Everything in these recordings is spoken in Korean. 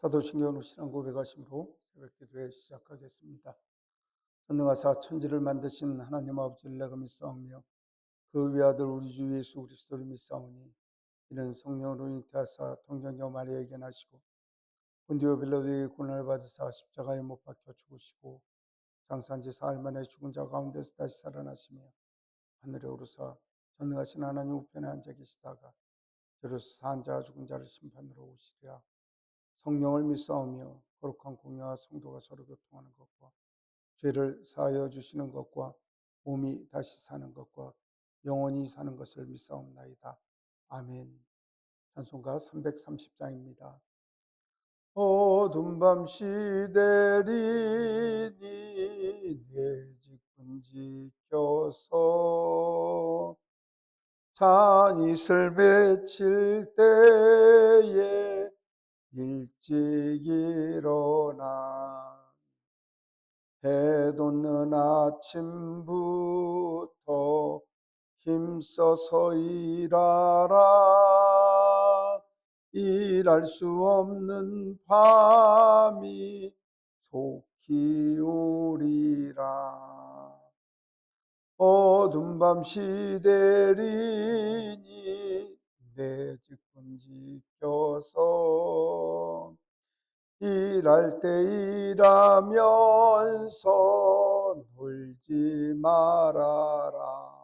사도신경으로 신앙 고백하심으로 새벽 기도회 시작하겠습니다. 전능하사 천지를 만드신 하나님 아버지를 내가 믿사오며 그 외아들 우리 주 예수 그리스도를 믿사오니 이는 성령으로 잉태하사 동정녀 마리아에게 나시고 본디오 빌라도의 고난을 받으사 십자가에 못 박혀 죽으시고 장사한 지 사흘 만에 죽은 자 가운데서 다시 살아나시며 하늘에 오르사 전능하신 하나님 우편에 앉아 계시다가 저로서 산 자 죽은 자를 심판으로 오시리라. 성령을 믿사오며 거룩한 공예와 성도가 서로 교통하는 것과 죄를 사하여 주시는 것과 몸이 다시 사는 것과 영원히 사는 것을 믿사옵나이다. 아멘. 찬송가 330장입니다. 어둠 밤 시대리니 내 직분 지켜서 잔이슬 맺힐 때에 일찍 일어나 해 돋는 아침부터 힘써서 일하라. 일할 수 없는 밤이 속히 오리라. 어둠 밤 시대리니 내 직분 지켜서 일할 때 일하면서 놀지 말아라.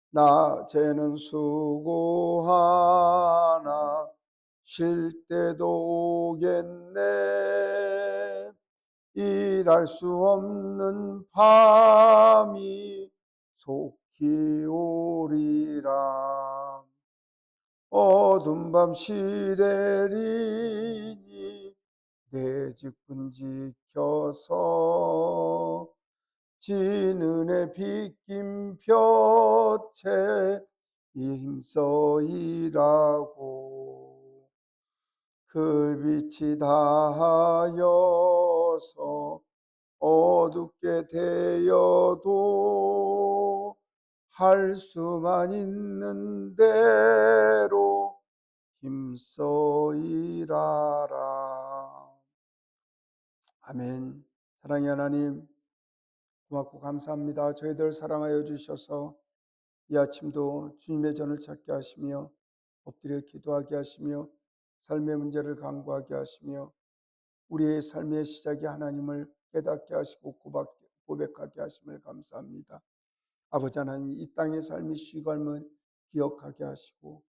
낮에는 수고하나 쉴 때도 오겠네. 일할 수 없는 밤이 속히 오리라. 어둠 밤 시래리니 내 직분 지켜서 지는의 빗긴 볕에 힘써 일하고 그 빛이 다하여서 어둡게 되어도 할 수만 있는 대로 힘써 일하라. 아멘. 사랑의 하나님, 고맙고 감사합니다. 저희들 사랑하여 주셔서 이 아침도 주님의 전을 찾게 하시며 엎드려 기도하게 하시며 삶의 문제를 간구하게 하시며 우리의 삶의 시작이 하나님을 깨닫게 하시고 고백하게 하심을 감사합니다. 아버지 하나님, 이 땅의 삶이 쉬갈면 기억하게 하시고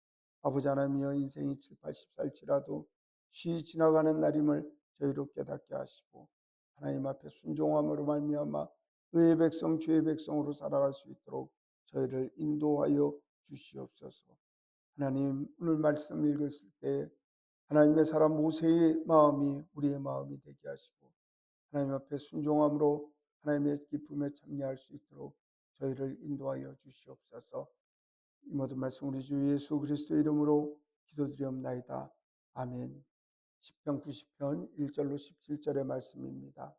아버지 하나님이여 인생이 7, 80살치라도 쉬 지나가는 날임을 저희로 깨닫게 하시고 하나님 앞에 순종함으로 말미암아 의의 백성 주의 백성으로 살아갈 수 있도록 저희를 인도하여 주시옵소서. 하나님, 오늘 말씀 읽었을 때 하나님의 사람 모세의 마음이 우리의 마음이 되게 하시고 하나님 앞에 순종함으로 하나님의 기쁨에 참여할 수 있도록 저희를 인도하여 주시옵소서. 이 모든 말씀 우리 주 예수 그리스도 이름으로 기도드리옵나이다. 아멘. 시편 90편 1절로 17절의 말씀입니다.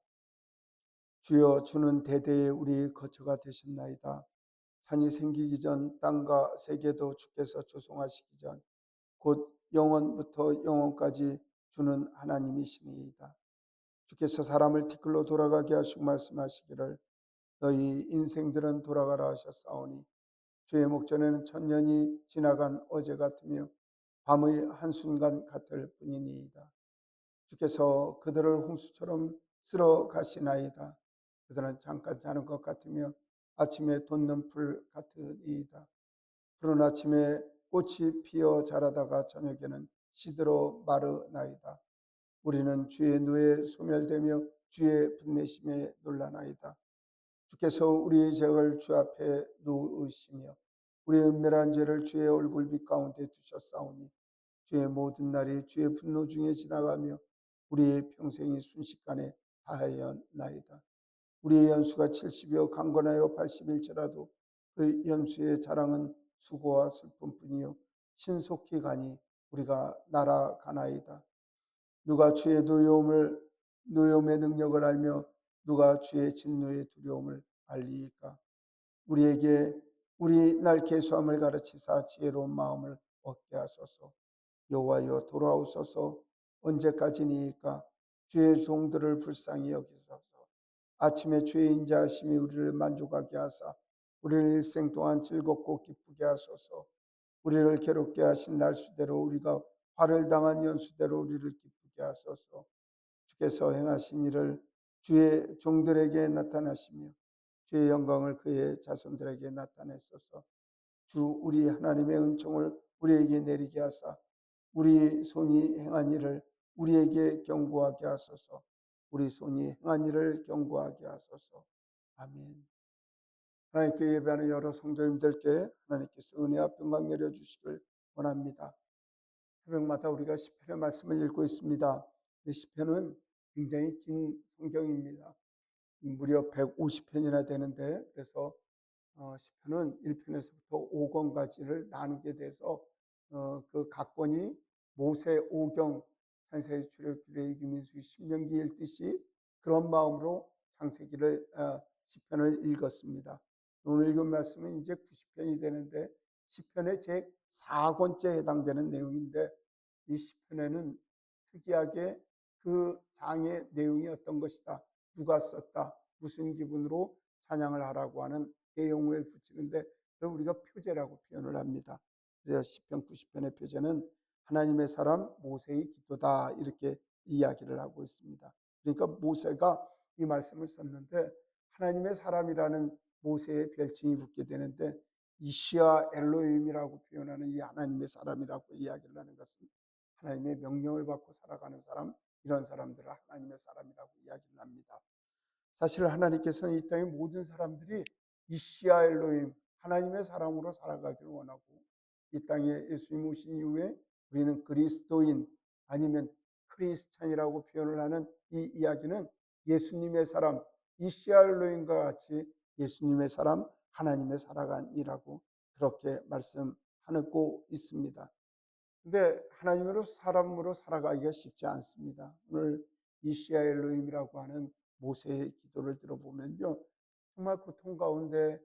주여, 주는 대대에 우리 거처가 되셨나이다. 산이 생기기 전 땅과 세계도 주께서 조성하시기 전 곧 영원부터 영원까지 주는 하나님이시니이다. 주께서 사람을 티끌로 돌아가게 하시고 말씀하시기를 너희 인생들은 돌아가라 하셨사오니 주의 목전에는 천년이 지나간 어제 같으며 밤의 한순간 같을 뿐이니이다. 주께서 그들을 홍수처럼 쓸어 가시나이다. 그들은 잠깐 자는 것 같으며 아침에 돋는 불 같으니이다. 푸른 아침에 꽃이 피어 자라다가 저녁에는 시들어 마르나이다. 우리는 주의 누에 소멸되며 주의 분내심에 놀라나이다. 주께서 우리의 죄를 주 앞에 놓으시며 우리의 은밀한 죄를 주의 얼굴빛 가운데 두셨사오니 주의 모든 날이 주의 분노 중에 지나가며 우리의 평생이 순식간에 다하였나이다. 우리의 연수가 70여 강건하여 80일째라도 그 연수의 자랑은 수고와 슬픔뿐이요 신속히 가니 우리가 날아가나이다. 누가 주의 노여움의 능력을 알며 누가 주의 진노의 두려움을 알리이까. 우리에게 우리 날 계수함을 가르치사 지혜로운 마음을 얻게 하소서. 여호와여 돌아오소서. 언제까지니까 주의 종들을 불쌍히 여기소서. 아침에 주의 인자하심이 우리를 만족하게 하사 우리를 일생 동안 즐겁고 기쁘게 하소서. 우리를 괴롭게 하신 날수대로 우리가 화를 당한 연수대로 우리를 기쁘게 하소서. 주께서 행하신 일을 주의 종들에게 나타나시며 주의 영광을 그의 자손들에게 나타내소서. 주 우리 하나님의 은총을 우리에게 내리게 하사 우리 손이 행한 일을 우리에게 경고하게 하소서. 우리 손이 행한 일을 경고하게 하소서. 아멘. 하나님께 예배하는 여러 성도님들께 하나님께서 은혜와 평강 내려주시길 원합니다. 새벽마다 우리가 시편의 말씀을 읽고 있습니다. 시편은 굉장히 긴 성경입니다. 무려 150편이나 되는데, 그래서 시편은 1편에서부터 5권까지를 나누게 돼서 그 각 권이 모세, 오경, 창세기, 출애굽기, 레위기, 민수기, 신명기 읽듯이 그런 마음으로 창세기를 시편을 읽었습니다. 오늘 읽은 말씀은 이제 90편이 되는데 시편의 제 4권째에 해당되는 내용인데, 이 시편에는 특이하게 그 장의 내용이 어떤 것이다, 누가 썼다, 무슨 기분으로 찬양을 하라고 하는 내용을 붙이는데, 그걸 우리가 표제라고 표현을 합니다. 그래서 시편 90편의 표제는 하나님의 사람 모세의 기도다, 이렇게 이야기를 하고 있습니다. 그러니까 모세가 이 말씀을 썼는데 하나님의 사람이라는 모세의 별칭이 붙게 되는데, 이시아 엘로힘이라고 표현하는 이 하나님의 사람이라고 이야기를 하는 것은 하나님의 명령을 받고 살아가는 사람, 이런 사람들을 하나님의 사람이라고 이야기를 합니다. 사실 하나님께서는 이 땅의 모든 사람들이 이시아 엘로힘, 하나님의 사람으로 살아가기를 원하고, 이 땅에 예수님 오신 이후에 우리는 그리스도인 아니면 크리스찬이라고 표현을 하는 이 이야기는 예수님의 사람, 이시아 엘로힘과 같이 예수님의 사람, 하나님의 사람이라고 그렇게 말씀하고 있습니다. 근데 하나님으로 사람으로 살아가기가 쉽지 않습니다. 오늘 이시아 엘로힘이라고 하는 모세의 기도를 들어보면요, 정말 고통 가운데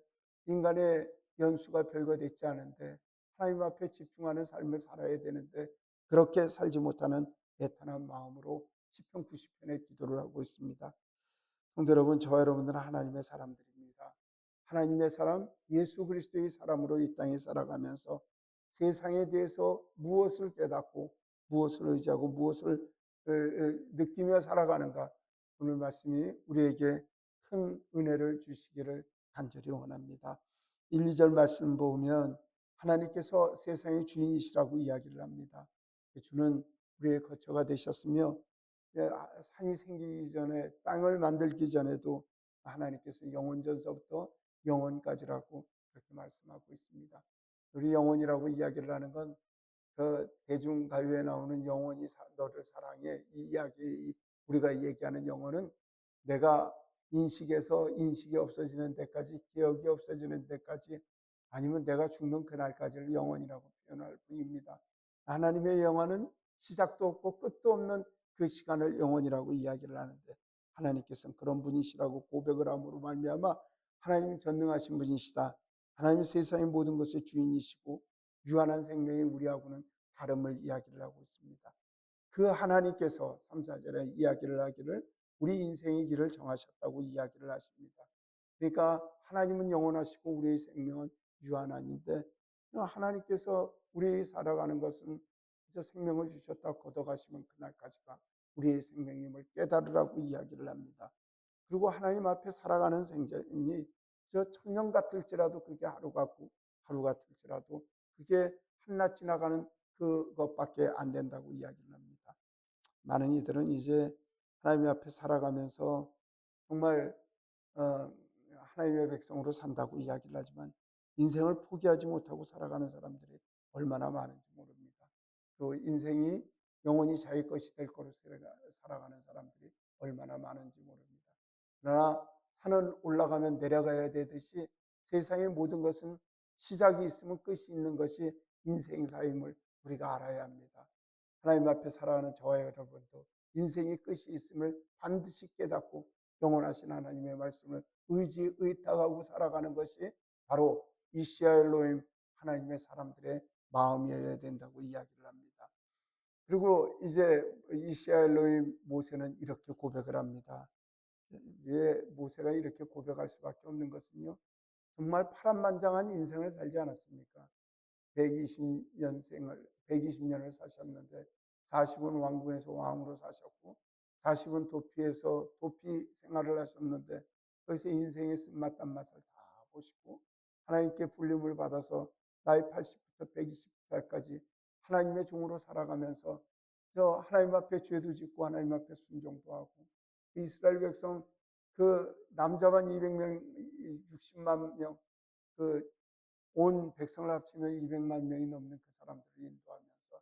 인간의 연수가 별거 되지 않은데 하나님 앞에 집중하는 삶을 살아야 되는데 그렇게 살지 못하는 애탄한 마음으로 시편 90편의 기도를 하고 있습니다. 성도 여러분, 저와 여러분들은 하나님의 사람들입니다. 하나님의 사람, 예수 그리스도의 사람으로 이 땅에 살아가면서 세상에 대해서 무엇을 깨닫고 무엇을 의지하고 무엇을 느끼며 살아가는가, 오늘 말씀이 우리에게 큰 은혜를 주시기를 간절히 원합니다. 1, 2절 말씀 보면 하나님께서 세상의 주인이시라고 이야기를 합니다. 주는 우리의 거처가 되셨으며 산이 생기기 전에, 땅을 만들기 전에도 하나님께서 영원전서부터 영원까지라고 그렇게 말씀하고 있습니다. 우리 영원이라고 이야기를 하는 건 그 대중가요에 나오는 영원히 너를 사랑해, 이 이야기, 우리가 얘기하는 영혼은 내가 인식에서 인식이 없어지는 데까지, 기억이 없어지는 데까지, 아니면 내가 죽는 그날까지를 영원이라고 표현할 뿐입니다. 하나님의 영원은 시작도 없고 끝도 없는 그 시간을 영원이라고 이야기를 하는데, 하나님께서는 그런 분이시라고 고백을 함으로 말미암아 하나님은 전능하신 분이시다, 하나님은 세상의 모든 것의 주인이시고 유한한 생명이 우리하고는 다름을 이야기를 하고 있습니다. 그 하나님께서 3, 4절에 이야기를 하기를 우리 인생의 길을 정하셨다고 이야기를 하십니다. 그러니까 하나님은 영원하시고 우리의 생명은 유한한인데, 하나님께서 우리 살아가는 것은 저 생명을 주셨다 걷어가시면 그날까지가 우리의 생명임을 깨달으라고 이야기를 합니다. 그리고 하나님 앞에 살아가는 생명이 저 천년 같을지라도 그게 하루 같고, 하루 같을지라도 그게 한낮 지나가는 그것밖에 안 된다고 이야기를 합니다. 많은 이들은 이제 하나님 앞에 살아가면서 정말 하나님의 백성으로 산다고 이야기를 하지만 인생을 포기하지 못하고 살아가는 사람들이 얼마나 많은지 모릅니다. 또 인생이 영원히 자기 것이 될 거로 살아가는 사람들이 얼마나 많은지 모릅니다. 그러나 산은 올라가면 내려가야 되듯이 세상의 모든 것은 시작이 있으면 끝이 있는 것이 인생사임을 우리가 알아야 합니다. 하나님 앞에 살아가는 저와 여러분도 인생의 끝이 있음을 반드시 깨닫고 영원하신 하나님의 말씀을 의탁하고 살아가는 것이 바로 이시아 엘로힘, 하나님의 사람들의 마음이어야 된다고 이야기를 합니다. 그리고 이제 이스라엘로의 모세는 이렇게 고백을 합니다. 왜 모세가 이렇게 고백할 수밖에 없는 것은요, 정말 파란만장한 인생을 살지 않았습니까? 120년을 사셨는데 40은 왕궁에서 왕으로 사셨고 40은 도피해서 도피 생활을 하셨는데 거기서 인생의 쓴맛 단맛을 다 보시고 하나님께 불림을 받아서 나이 80부터 120살까지 하나님의 종으로 살아가면서 저 하나님 앞에 죄도 짓고 하나님 앞에 순종도 하고 이스라엘 백성 그 남자만 200명, 60만 명, 그 온 백성을 합치면 200만 명이 넘는 그 사람들을 인도하면서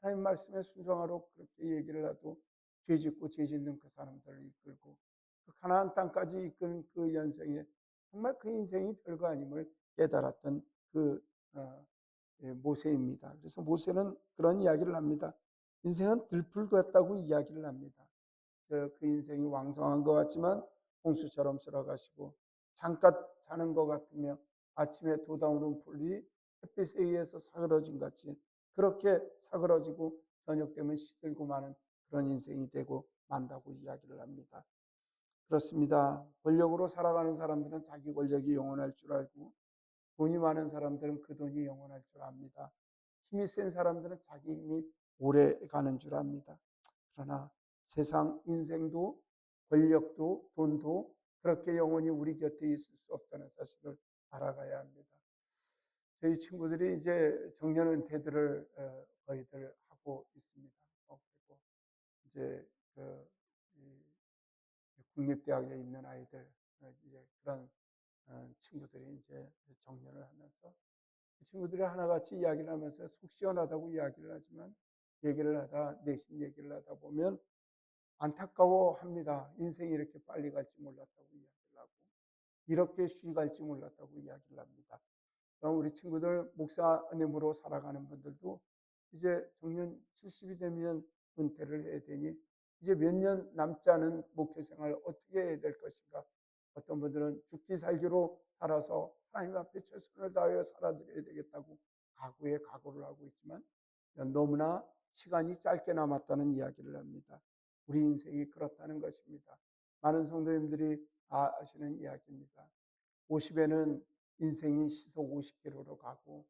하나님 말씀에 순종하러 그렇게 얘기를 해도 죄 짓고 죄 짓는 그 사람들을 이끌고 그 가나안 땅까지 이끄는 그 연생에 정말 그 인생이 별거 아님을 깨달았던 그 모세입니다. 그래서 모세는 그런 이야기를 합니다. 인생은 들풀 같다고 이야기를 합니다. 그 인생이 왕성한 것 같지만 홍수처럼 쓸어가시고 잠깐 자는 것 같으며 아침에 돋아오는 풀이 햇빛에 의해서 사그러진 같이 그렇게 사그러지고 저녁 되면 시들고 마는 그런 인생이 되고 만다고 이야기를 합니다. 그렇습니다. 권력으로 살아가는 사람들은 자기 권력이 영원할 줄 알고 돈이 많은 사람들은 그 돈이 영원할 줄 압니다. 힘이 센 사람들은 자기 힘이 오래 가는 줄 압니다. 그러나 세상 인생도 권력도 돈도 그렇게 영원히 우리 곁에 있을 수 없다는 사실을 알아가야 합니다. 저희 친구들이 이제 정년 은퇴들을 거의들 하고 있습니다. 그리고 이제 그 국립대학에 있는 아이들 이제 그런 친구들이 이제 정년을 하면서 그 친구들이 하나같이 이야기를 하면서 속 시원하다고 이야기를 하지만 얘기를 하다 내심 얘기를 하다 보면 안타까워합니다. 인생이 이렇게 빨리 갈지 몰랐다고 이야기를 하고 이렇게 쉬 갈지 몰랐다고 이야기를 합니다. 우리 친구들 목사님으로 살아가는 분들도 이제 정년 70이 되면 은퇴를 해야 되니 이제 몇 년 남지 않은 목회 생활 어떻게 해야 될 것인가. 어떤 분들은 죽기 살기로 살아서 하나님 앞에 최선을 다하여 살아드려야 되겠다고 각오에 각오를 하고 있지만 너무나 시간이 짧게 남았다는 이야기를 합니다. 우리 인생이 그렇다는 것입니다. 많은 성도님들이 아시는 이야기입니다. 50에는 인생이 시속 50km로 가고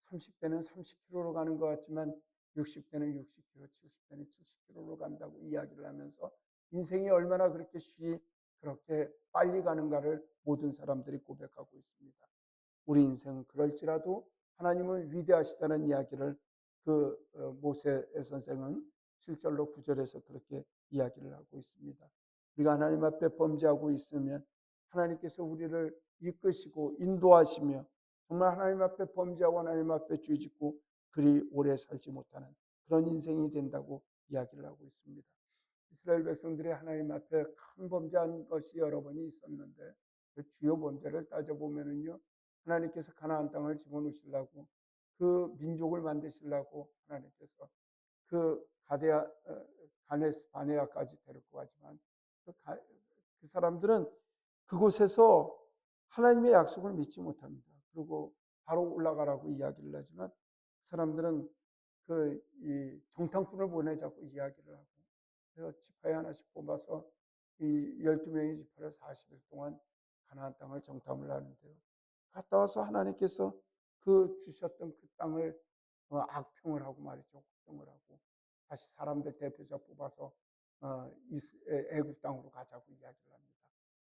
30대는 30km로 가는 것 같지만 60대는 60km, 70대는 70km로 간다고 이야기를 하면서 인생이 얼마나 그렇게 빨리 가는가를 모든 사람들이 고백하고 있습니다. 우리 인생은 그럴지라도 하나님은 위대하시다는 이야기를 모세 선생은 7절로 9절에서 그렇게 이야기를 하고 있습니다. 우리가 하나님 앞에 범죄하고 있으면 하나님께서 우리를 이끄시고 인도하시며 정말 하나님 앞에 범죄하고 하나님 앞에 죄짓고 그리 오래 살지 못하는 그런 인생이 된다고 이야기를 하고 있습니다. 이스라엘 백성들이 하나님 앞에 큰 범죄한 것이 여러 번이 있었는데 그 주요 범죄를 따져보면은요, 하나님께서 가나안 땅을 집어넣으시려고 그 민족을 만드시려고 하나님께서 그 가네스 바네아까지 데리고 가지만 그 사람들은 그곳에서 하나님의 약속을 믿지 못합니다. 그리고 바로 올라가라고 이야기를 하지만 그 사람들은 이 정탐꾼을 보내자고 이야기를 하고 그래서 지파에 하나씩 뽑아서 이 12명의 지파를 40일 동안 가나안 땅을 정탐을 하는데요. 갔다 와서 하나님께서 그 주셨던 그 땅을 악평을 하고 말이죠. 혹평을 하고 다시 사람들 대표자 뽑아서 애굽 땅으로 가자고 이야기를 합니다.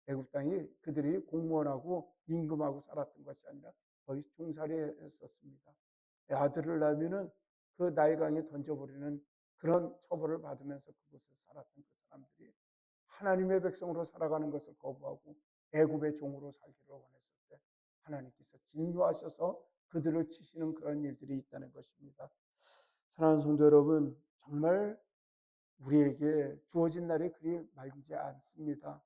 애굽 땅이 그들이 공무원하고 임금하고 살았던 것이 아니라 거의 종살이했었습니다. 아들을 낳으면은 그 나일강에 던져버리는 그런 처벌을 받으면서 그곳에서 살았던 그 사람들이 하나님의 백성으로 살아가는 것을 거부하고 애굽의 종으로 살기를 원했을 때 하나님께서 진노하셔서 그들을 치시는 그런 일들이 있다는 것입니다. 사랑하는 성도 여러분, 정말 우리에게 주어진 날이 그리 멀지 않습니다.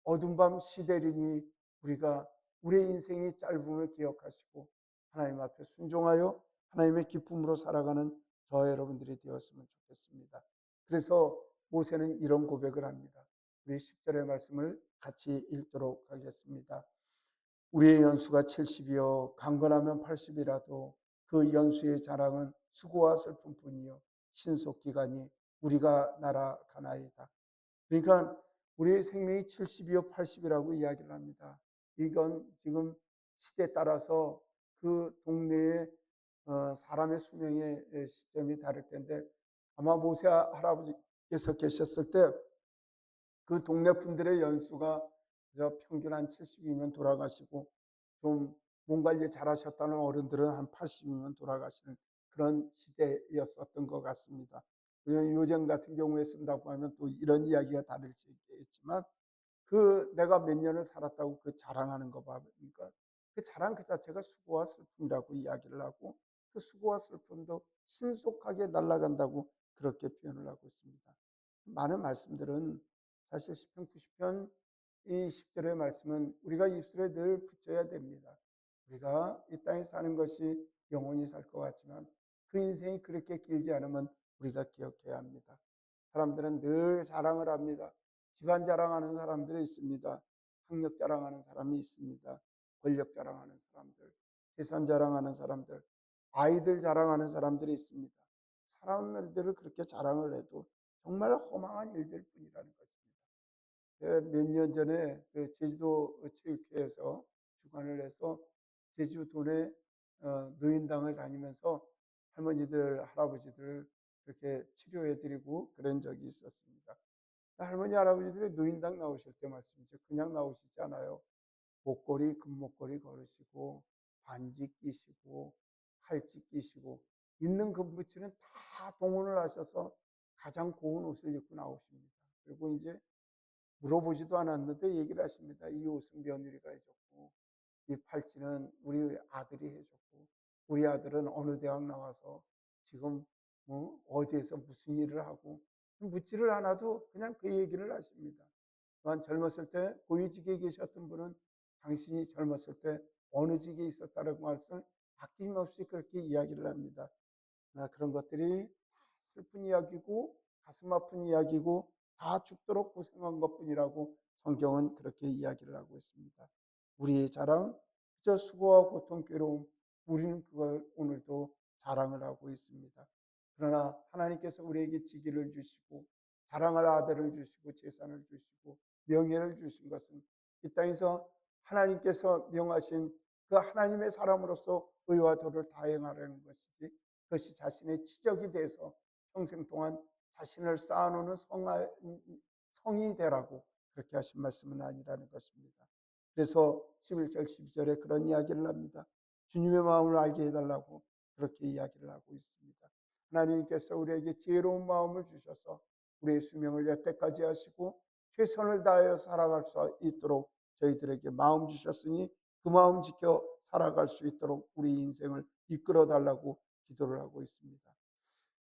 어둠 밤 시대리니 우리가 우리의 인생이 짧음을 기억하시고 하나님 앞에 순종하여 하나님의 기쁨으로 살아가는 저와 여러분들이 되었으면 좋겠습니다. 그래서 모세는 이런 고백을 합니다. 우리 10절의 말씀을 같이 읽도록 하겠습니다. 우리의 연수가 70이요 강건하면 80이라도 그 연수의 자랑은 수고와 슬픔뿐이요 신속기간이 우리가 날아가나이다. 그러니까 우리의 생명이 70이요 80이라고 이야기를 합니다. 이건 지금 시대에 따라서 그 동네의 사람의 수명의 시점이 다를 텐데, 아마 모세 할아버지께서 계셨을 때 그 동네 분들의 연수가 평균 한 70이면 돌아가시고, 좀 몸 관리 잘하셨다는 어른들은 한 80이면 돌아가시는 그런 시대였었던 것 같습니다. 요즘 같은 경우에 쓴다고 하면 또 이런 이야기가 다를 수 있겠지만, 그 내가 몇 년을 살았다고 그 자랑하는 거 봐니까 그 자랑 그 자체가 수고와 슬픔이라고 이야기를 하고, 그 수고와 슬픔도 신속하게 날아간다고 그렇게 표현을 하고 있습니다. 많은 말씀들은 사실 시편 90편 이 10절의 말씀은 우리가 입술에 늘 붙여야 됩니다. 우리가 이 땅에 사는 것이 영원히 살 것 같지만 그 인생이 그렇게 길지 않으면 우리가 기억해야 합니다. 사람들은 늘 자랑을 합니다. 집안 자랑하는 사람들이 있습니다. 학력 자랑하는 사람이 있습니다. 권력 자랑하는 사람들, 재산 자랑하는 사람들, 아이들 자랑하는 사람들이 있습니다. 살아온 일들을 그렇게 자랑을 해도 정말 허망한 일들 뿐이라는 것입니다. 몇 년 전에 그 제주도 체육회에서 주관을 해서 제주도내 노인당을 다니면서 할머니들, 할아버지들 그렇게 치료해드리고 그런 적이 있었습니다. 할머니, 할아버지들이 노인당 나오실 때 말씀이죠. 그냥 나오시지 않아요. 목걸이, 금목걸이 걸으시고, 반지 끼시고, 칼찌 끼시고, 있는 금붙이는 다 동원을 하셔서 가장 고운 옷을 입고 나오십니다. 그리고 이제 물어보지도 않았는데 얘기를 하십니다. 이 옷은 며느리가 해줬고, 이 팔찌는 우리 아들이 해줬고, 우리 아들은 어느 대학 나와서 지금 어디에서 무슨 일을 하고, 묻지를 않아도 그냥 그 얘기를 하십니다. 또한 젊었을 때 고위직에 계셨던 분은 당신이 젊었을 때 어느 직에 있었다는 것을 아낌없이 그렇게 이야기를 합니다. 그런 것들이 슬픈 이야기고 가슴 아픈 이야기고 다 죽도록 고생한 것뿐이라고 성경은 그렇게 이야기를 하고 있습니다. 우리의 자랑, 그저 수고와 고통, 괴로움, 우리는 그걸 오늘도 자랑을 하고 있습니다. 그러나 하나님께서 우리에게 지기를 주시고 자랑할 아들을 주시고 재산을 주시고 명예를 주신 것은 이 땅에서 하나님께서 명하신 그 하나님의 사람으로서 의와 도를 다행하려는 것이지, 그것이 자신의 치적이 돼서 평생 동안 자신을 쌓아놓는 성이 되라고 그렇게 하신 말씀은 아니라는 것입니다. 그래서 11절 12절에 그런 이야기를 합니다. 주님의 마음을 알게 해달라고 그렇게 이야기를 하고 있습니다. 하나님께서 우리에게 지혜로운 마음을 주셔서 우리의 수명을 여태까지 하시고 최선을 다하여 살아갈 수 있도록 저희들에게 마음 주셨으니 그 마음 지켜 살아갈 수 있도록 우리 인생을 이끌어 달라고 기도를 하고 있습니다.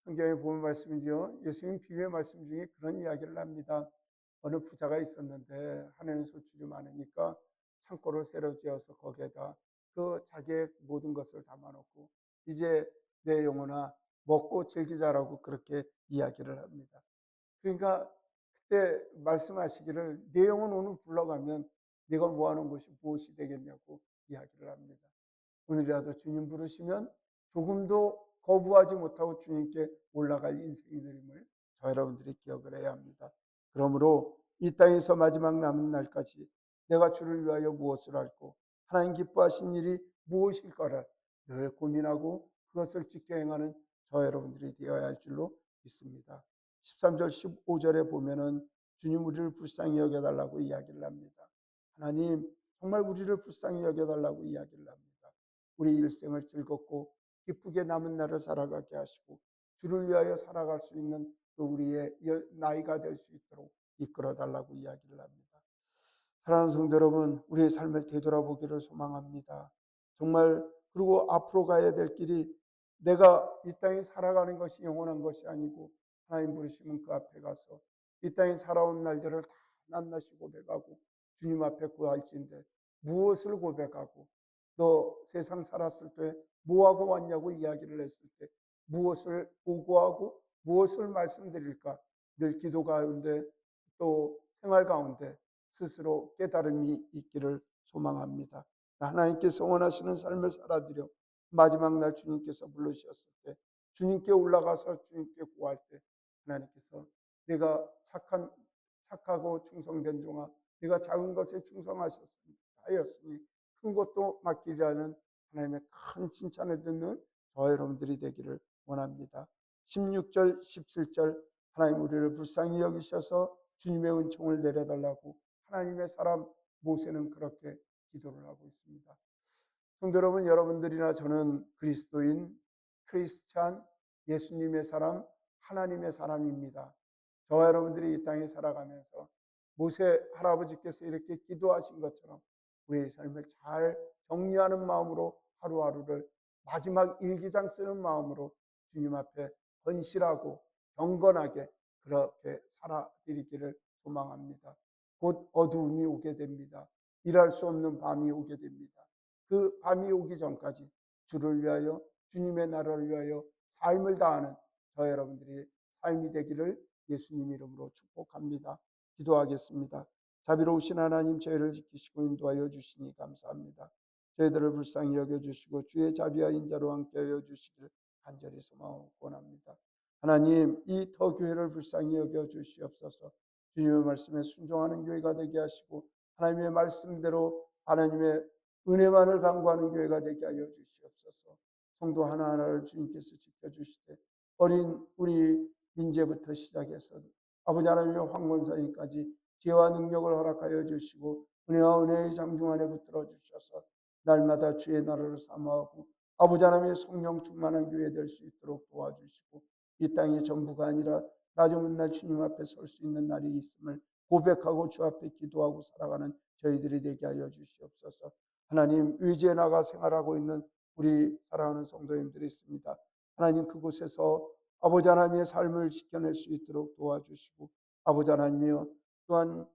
성경에 보면 말씀이죠. 예수님 비유의 말씀 중에 그런 이야기를 합니다. 어느 부자가 있었는데 하나님 소출이 많으니까 창고를 새로 지어서 거기에다 그 자기의 모든 것을 담아놓고 이제 내 영혼아 먹고 즐기자라고 그렇게 이야기를 합니다. 그러니까 그때 말씀하시기를 내 영혼 오늘 불러가면 네가 뭐하는 것이 무엇이 되겠냐고 이야기를 합니다. 오늘이라도 주님 부르시면 조금도 거부하지 못하고 주님께 올라갈 인생이 되림을 저 여러분들이 기억을 해야 합니다. 그러므로 이 땅에서 마지막 남은 날까지 내가 주를 위하여 무엇을 할고 하나님 기뻐하신 일이 무엇일까를 늘 고민하고 그것을 지켜 행하는 저 여러분들이 되어야 할 줄로 믿습니다. 13절 15절에 보면은 주님 우리를 불쌍히 여겨달라고 이야기를 합니다. 하나님 정말 우리를 불쌍히 여겨달라고 이야기를 합니다. 우리 일생을 즐겁고 기쁘게 남은 날을 살아가게 하시고 주를 위하여 살아갈 수 있는 그 우리의 나이가 될 수 있도록 이끌어 달라고 이야기를 합니다. 사랑하는 성도 여러분, 우리의 삶을 되돌아보기를 소망합니다. 정말 그리고 앞으로 가야 될 길이 내가 이 땅에 살아가는 것이 영원한 것이 아니고 하나님 부르시면 그 앞에 가서 이 땅에 살아온 날들을 다 낱낱이 고백하고 주님 앞에 구할진데 무엇을 고백하고 너 세상 살았을 때 뭐하고 왔냐고 이야기를 했을 때 무엇을 보고하고 무엇을 말씀드릴까 늘 기도 가운데 또 생활 가운데 스스로 깨달음이 있기를 소망합니다. 하나님께서 원하시는 삶을 살아드려 마지막 날 주님께서 불러주셨을 때 주님께 올라가서 주님께 구할 때 하나님께서 내가 착하고 충성된 종아, 내가 작은 것에 충성하였으니 큰 것도 맡기리라는 하나님의 큰 칭찬을 듣는 저와 여러분들이 되기를 원합니다. 16절, 17절 하나님 우리를 불쌍히 여기셔서 주님의 은총을 내려달라고 하나님의 사람 모세는 그렇게 기도를 하고 있습니다. 성도 여러분, 여러분들이나 저는 그리스도인, 크리스찬, 예수님의 사람, 하나님의 사람입니다. 저와 여러분들이 이 땅에 살아가면서 모세 할아버지께서 이렇게 기도하신 것처럼 우리의 삶을 잘 정리하는 마음으로 하루하루를 마지막 일기장 쓰는 마음으로 주님 앞에 헌실하고 경건하게 그렇게 살아드리기를 소망합니다. 곧 어두움이 오게 됩니다. 일할 수 없는 밤이 오게 됩니다. 그 밤이 오기 전까지 주를 위하여 주님의 나라를 위하여 삶을 다하는 저 여러분들이 삶이 되기를 예수님 이름으로 축복합니다. 기도하겠습니다. 자비로우신 하나님, 저희를 지키시고 인도하여 주시니 감사합니다. 저희들을 불쌍히 여겨주시고 주의 자비와 인자로 함께하여 주시길 간절히 소망하고 원합니다. 하나님, 이 더 교회를 불쌍히 여겨 주시옵소서. 주님의 말씀에 순종하는 교회가 되게 하시고 하나님의 말씀대로 하나님의 은혜만을 강구하는 교회가 되게 하여 주시옵소서. 성도 하나하나를 주님께서 지켜주시되 어린 우리 민재부터 시작해서 아버지 하나님의 황건사님까지 지혜와 능력을 허락하여 주시고 은혜와 은혜의 장중 안에 붙들어 주셔서 날마다 주의 나라를 사모하고 아버지 하나님의 성령 충만한 교회 될 수 있도록 도와주시고 이 땅의 전부가 아니라 나중은 날 주님 앞에 설 수 있는 날이 있음을 고백하고 주 앞에 기도하고 살아가는 저희들이 되게 하여 주시옵소서. 하나님, 위지에 나가 생활하고 있는 우리 사랑하는 성도님들이 있습니다. 하나님, 그곳에서 아버지 하나님의 삶을 지켜낼 수 있도록 도와주시고 아버지 하나님이여 또한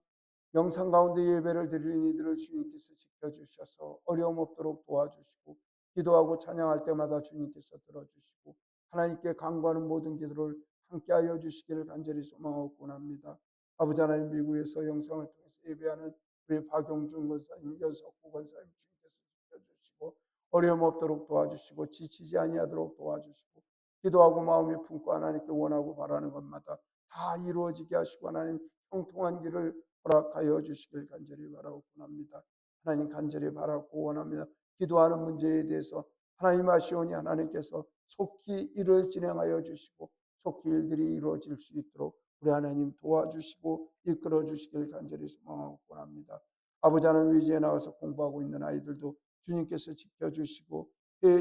영상 가운데 예배를 드리는 이들을 주님께서 지켜주셔서 어려움 없도록 도와주시고 기도하고 찬양할 때마다 주님께서 들어주시고 하나님께 간구하는 모든 기도를 함께하여 주시기를 간절히 소망하고 원합니다. 아버지 하나님, 미국에서 영상을 통해서 예배하는 우리 박용준 권사님, 여석구 권사님 주님께서 지켜주시고 어려움 없도록 도와주시고 지치지 아니하도록 도와주시고 기도하고 마음이 품고 하나님께 원하고 바라는 것마다 다 이루어지게 하시고 하나님 형통한 길을 허락하여 주시길 간절히 바라고 원합니다. 하나님 간절히 바라고 원합니다. 기도하는 문제에 대해서 하나님 아시오니 하나님께서 속히 일을 진행하여 주시고 속히 일들이 이루어질 수 있도록 우리 하나님 도와주시고 이끌어 주시길 간절히 소망하고 원합니다. 아버지 하나님, 위지에 나와서 공부하고 있는 아이들도 주님께서 지켜주시고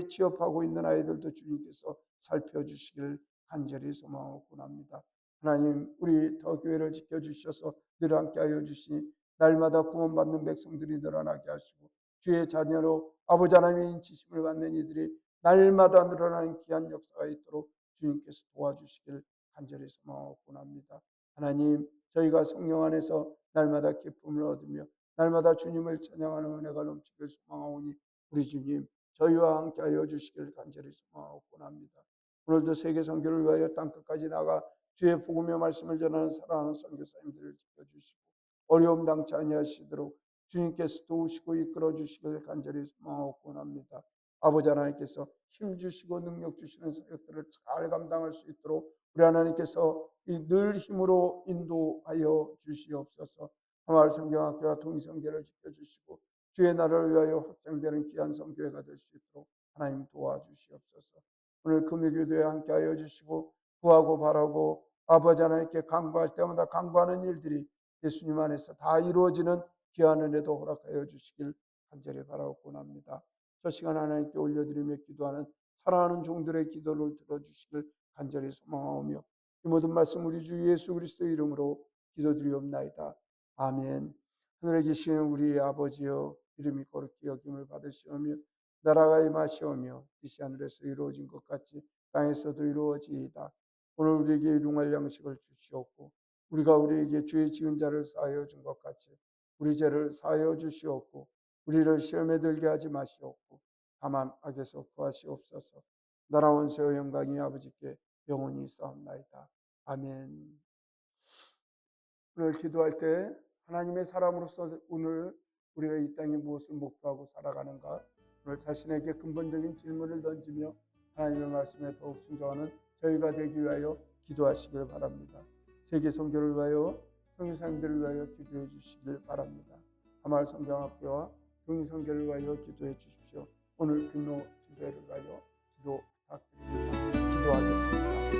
취업하고 있는 아이들도 주님께서 살펴주시길 간절히 소망하고 원합니다. 하나님, 우리 더 교회를 지켜주셔서 늘 함께하여 주시니 날마다 구원받는 백성들이 늘어나게 하시고 주의 자녀로 아버지 하나님의 인치심을 받는 이들이 날마다 늘어나는 귀한 역사가 있도록 주님께서 도와주시길 간절히 소망하고 원합니다. 하나님, 저희가 성령 안에서 날마다 기쁨을 얻으며 날마다 주님을 찬양하는 은혜가 넘치길 소망하오니 우리 주님 저희와 함께하여 주시길 간절히 소망하고 원합니다. 오늘도 세계 선교를 위하여 땅끝까지 나가 주의 복음의 말씀을 전하는 사랑하는 선교사님들을 지켜주시고 어려움 당치 아니하시도록 주님께서 도우시고 이끌어 주시길 간절히 소망하고 원합니다. 아버지 하나님께서 힘 주시고 능력 주시는 사역들을 잘 감당할 수 있도록 우리 하나님께서 늘 힘으로 인도하여 주시옵소서. 하마을 성경학교와 통일성교를 지켜주시고 주의 나라를 위하여 확장되는 귀한 성교회가 될 수 있도록 하나님 도와주시옵소서. 오늘 금요기도에 함께하여 주시고 구하고 바라고 아버지 하나님께 간구할 때마다 간구하는 일들이 예수님 안에서 다 이루어지는 귀한 은혜도 허락하여 주시길 간절히 바라고 원합니다. 저 시간 하나님께 올려드리며 기도하는 사랑하는 종들의 기도를 들어주시길 간절히 소망하오며 이 모든 말씀 우리 주 예수 그리스도 이름으로 기도드리옵나이다. 아멘. 하늘에 계시는 우리 아버지여, 이름이 거룩히 여김을 받으시오며 나라가 임하시오며 뜻이 하늘에서 이루어진 것 같이 땅에서도 이루어지이다. 오늘 우리에게 일용할 양식을 주시옵고 우리가 우리에게 죄 지은 자를 사하여 준 것 같이 우리 죄를 사하여 주시옵고 우리를 시험에 들게 하지 마시옵고 다만 악에서 구하시옵소서. 나라 원수의 영광이 아버지께 영원히 있사옵나이다. 아멘. 오늘 기도할 때 하나님의 사람으로서 오늘 우리가 이 땅에 무엇을 목표하고 살아가는가, 오늘 자신에게 근본적인 질문을 던지며 하나님의 말씀에 더욱 순종하는 저희가 되기 위하여 기도하시길 바랍니다. 세계 선교를 위하여 성교사님들을 위하여 기도해 주시길 바랍니다. 하말 성경학교와 교인 선교를 위하여 기도해 주십시오. 오늘 금요 기도회를 위하여 기도 부탁드립니다. 기도하겠습니다.